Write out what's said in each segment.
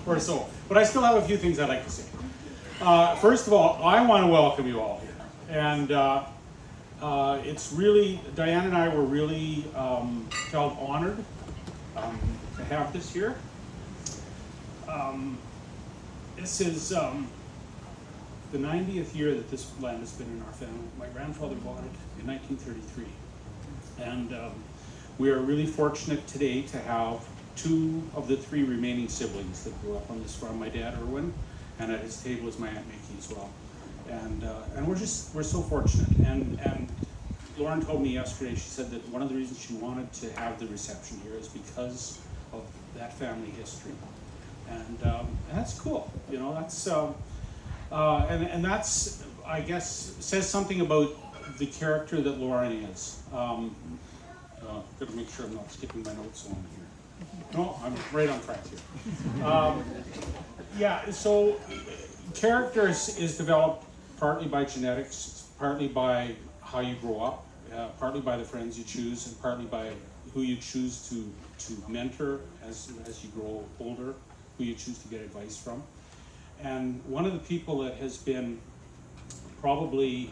or so. But I still have a few things I'd like to say. First of all, I want to welcome you all here. And it's really, Diane and I were really felt honored to have this here. This is the 90th year that this land has been in our family. My grandfather bought it in 1933. And we are really fortunate today to have 2 of the 3 remaining siblings that grew up on this farm. My dad, Erwin, and at his table is my Aunt Mickey as well. And we're so fortunate. And Lauren told me yesterday, she said that one of the reasons she wanted to have the reception here is because of that family history. And that's cool, you know, that's, and that's, I guess, says something about the character that Lauren is. Gotta make sure I'm not skipping my notes along here. No, I'm right on track here. Yeah, so character is developed partly by genetics, partly by how you grow up, partly by the friends you choose, and partly by who you choose to mentor as you grow older, who you choose to get advice from. And one of the people that has been probably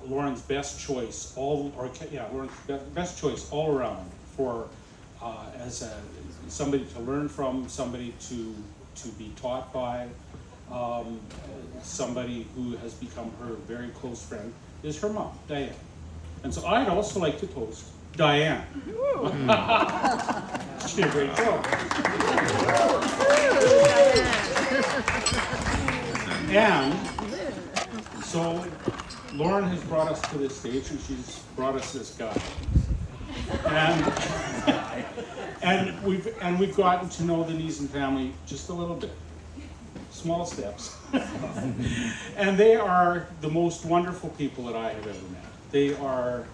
Lauren's best choice, Lauren's best choice all around for as somebody to learn from, somebody to be taught by, somebody who has become her very close friend, is her mom, Diane. And so I'd also like to toast Diane. She did a great job. And so Lauren has brought us to this stage, and she's brought us this guy. And we've gotten to know the Neeson family just a little bit. Small steps. And they are the most wonderful people that I have ever met. They are,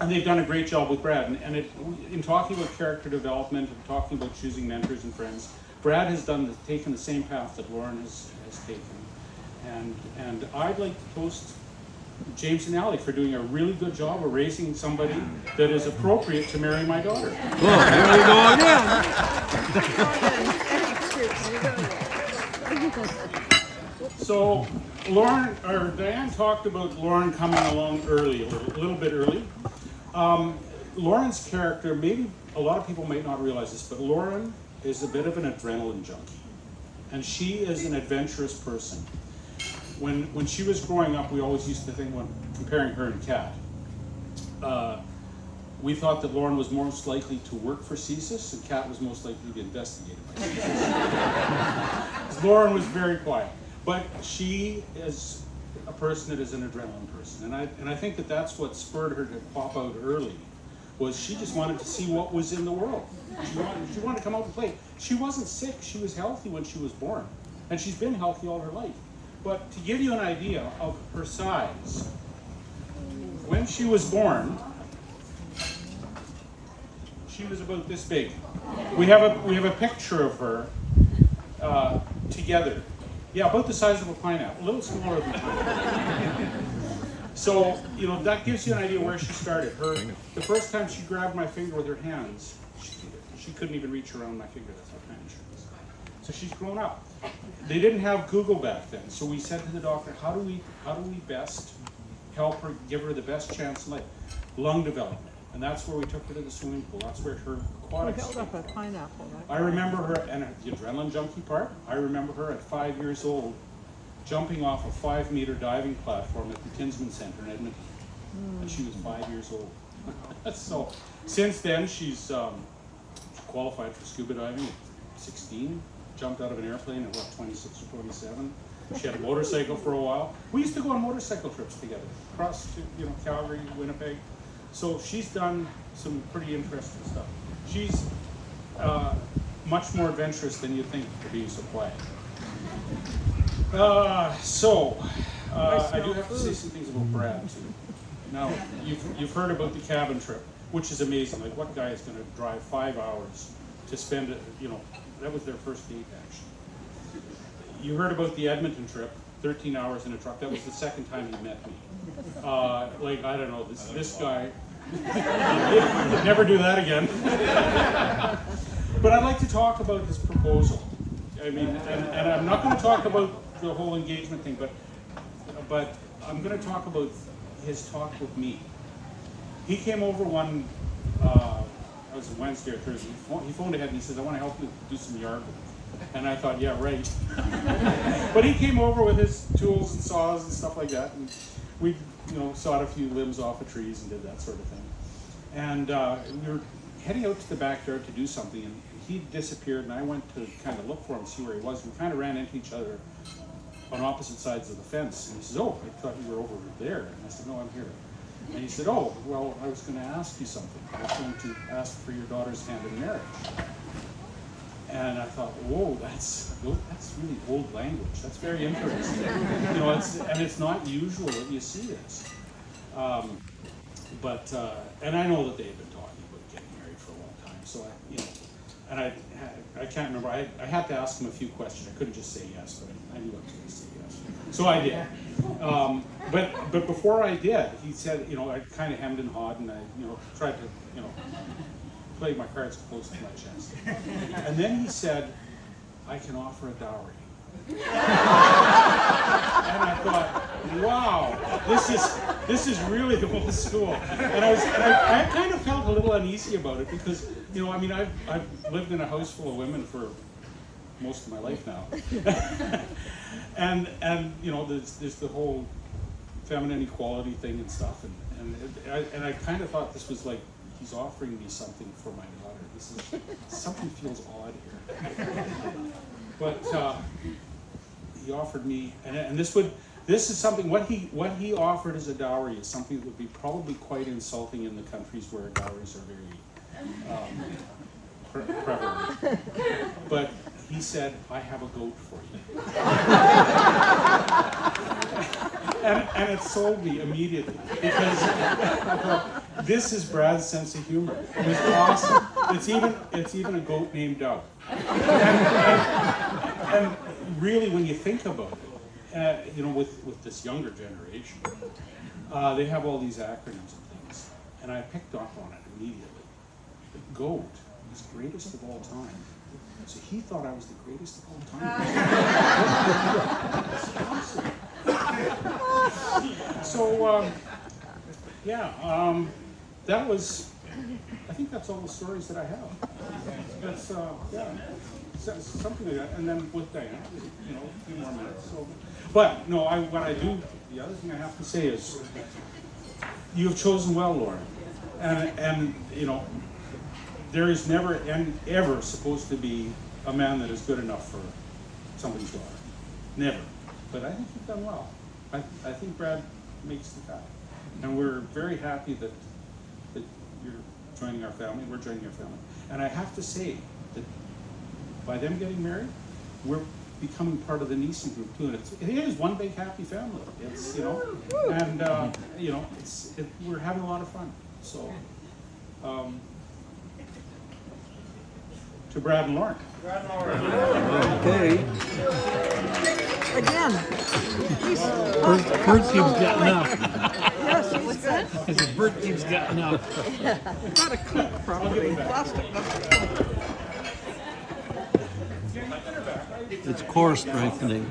and they've done a great job with Brad. And in talking about character development and talking about choosing mentors and friends, Brad has taken the same path that Lauren has taken. And I'd like to toast James and Allie for doing a really good job of raising somebody that is appropriate to marry my daughter. Well, there we go again. So Diane talked about Lauren coming along early, a little bit early. Lauren's character, maybe a lot of people might not realize this, but Lauren is a bit of an adrenaline junkie. And she is an adventurous person. When she was growing up, we always used to think, when comparing her and Kat, we thought that Lauren was most likely to work for CSIS and Kat was most likely to be investigated by CSIS. Lauren was very quiet, but she is a person that is an adrenaline person, and I think that that's what spurred her to pop out early. Was she just wanted to see what was in the world. She wanted to come out and play. She wasn't sick. She was healthy when she was born, and she's been healthy all her life. But to give you an idea of her size, when she was born, she was about this big. We have a picture of her together. Yeah, about the size of a pineapple, a little smaller than a pineapple. So, you know, that gives you an idea where she started. The first time she grabbed my finger with her hands, she couldn't even reach around my finger. That's how tiny she was. So she's grown up. They didn't have Google back then, so we said to the doctor, how do we best help her, give her the best chance in life? Lung development. And that's where we took her to the swimming pool. That's where her aquatics. We held up a pineapple, right? I remember her, and the adrenaline junkie part, I remember her at 5 years old jumping off a 5-meter diving platform at the Kinsman Center in Edmonton. And she was 5 years old. So since then, she's qualified for scuba diving at 16, jumped out of an airplane at 26 or 27. She had a motorcycle for a while. We used to go on motorcycle trips together, across to Calgary, Winnipeg. So she's done some pretty interesting stuff. She's much more adventurous than you think for being so quiet. I do have to say some things about Brad too. Now, you've heard about the cabin trip, which is amazing. Like, what guy is going to drive 5 hours to spend it? That was their first date, actually. You heard about the Edmonton trip, 13 hours in a truck. That was the second time he met me. I don't know, this guy, never do that again. But I'd like to talk about his proposal. I mean, and I'm not going to talk about the whole engagement thing, but I'm going to talk about his talk with me. He came over one, it was a Wednesday or Thursday. He phoned ahead and he says, "I want to help you do some yard work." And I thought, yeah, right. But he came over with his tools and saws and stuff like that, and we, sawed a few limbs off of trees and did that sort of thing. And we were heading out to the backyard to do something, and he disappeared, and I went to kind of look for him, see where he was. We kind of ran into each other on opposite sides of the fence, and he says, "Oh, I thought you were over there." And I said, "No, I'm here." And he said, "Oh, well, I was going to ask you something. I was going to ask for your daughter's hand in marriage." And I thought, whoa, that's really old language. That's very interesting. It's not usual that you see this. And I know that they've been talking about getting married for a long time. So I can't remember. I had to ask him a few questions. I couldn't just say yes, but I knew I was going to say yes. So I did. But before I did, he said, I kind of hemmed and hawed, and I, tried to, play my cards close to my chest. And then he said, "I can offer a dowry." And I thought, wow, this is really the old school. And I kind of felt a little uneasy about it because, I've lived in a house full of women for most of my life now. and there's the whole feminine equality thing and stuff, and I kind of thought this was like, he's offering me something for my daughter. Something feels odd here. But he offered me, and this is something, what he offered as a dowry is something that would be probably quite insulting in the countries where dowries are very prevalent. But he said, "I have a goat for you." And it sold me immediately, because I thought, this is Brad's sense of humor. It was awesome. It's even a goat named Doug. And really, when you think about it, with this younger generation, they have all these acronyms and things, and I picked up on it immediately. The GOAT is greatest of all time. So he thought I was the greatest of all time. That's awesome. So, that was, I think that's all the stories that I have. That's, something like that. And then with Diana, a few more minutes. So, but no, the other thing I have to say is, you have chosen well, Lauren. And there is never and ever supposed to be a man that is good enough for somebody's daughter. Never. But I think you've done well. I think Brad makes the cut. And we're very happy that you're joining our family, we're joining our family. And I have to say that by them getting married, we're becoming part of the Neeson group too. And it is one big happy family. It's, and we're having a lot of fun. So, to Brad and Lauren. Okay. Again. Bird keeps getting up. Yes, what's that? I said, bird keeps getting up. Not a clip, probably. Plastic. It's core strengthening.